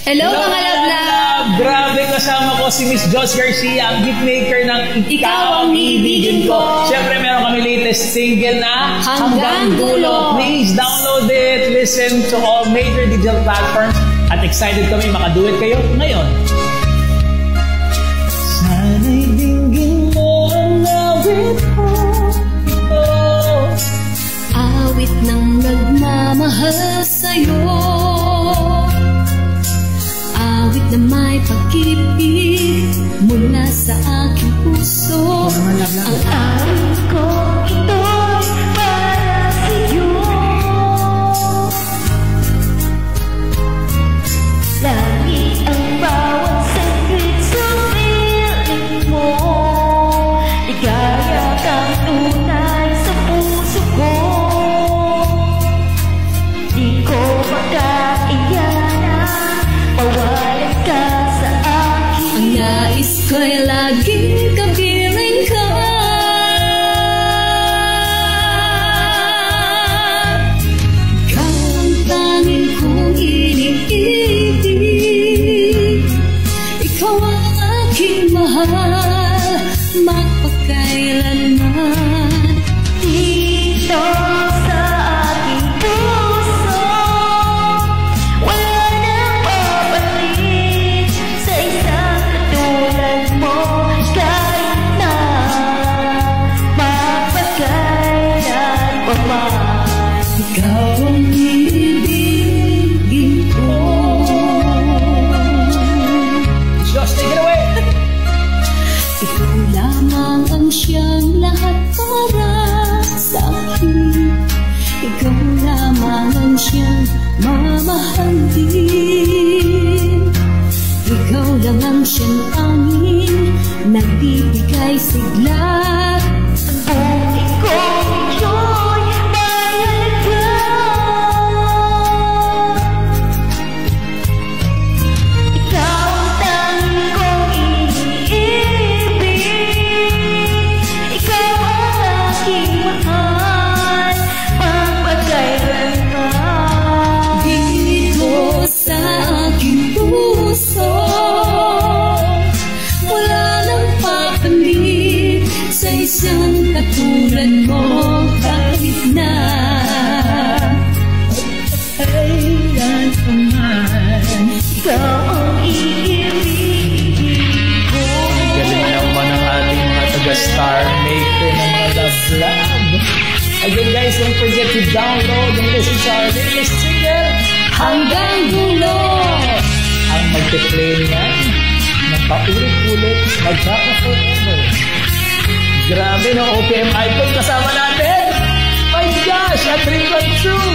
Hello mga love! Grabe, kasama ko si Miss Joss Garcia, ang hitmaker ng Ikaw ang Ibigin Ko. Siyempre, meron kami latest single na Hanggang Dulo. Please download it, listen to all major digital platforms, at excited kami makaduet kayo ngayon. Sana'y dinggin mo ang awit ko, awit ng nagmamahal sa'yo, awit na may pag-ibig mula sa aking puso. Ang awit ko ito'y para sa'yo, lagi ang bawat saglit sa piling mo, ligaya kang tunay sa puso ko. Di ko makaiyanan mawalan ka sa akin. Ang nais ko'y laging kapiling ka, ikaw ang tanging kong iniibig, ikaw ang aking mahal magpakailanman. Dito sa aking puso wala nang babalik sa isang katulad mo, kahit na mapagkailan pa man. Ikaw ang ibigin ko. Joss, take it away! Ikaw lamang ang siyang lahat para sa akin, ikaw lamang ang siyang mamahalin, ikaw lang ang siyang tanging nagbibigay sigla. Ang buhay ko ito'y mahalaga, ikaw ang tanging kong iniibig, ikaw ang aking mahal magpakailanman. Dito sa aking puso wala nang papalit sa isang katulad mo, kahit na kailan pa man. Ikaw ang iibigin ko. Galing naman ang ating mga taga-star maker ng mga love. Again guys, don't forget to download and listen to our latest single, Hanggang Dulo. ang magpe-play niyan na paulit-ulit, magkaka-forever. Grabe no, OPM Icon kasama natin! My gosh, a dream come true!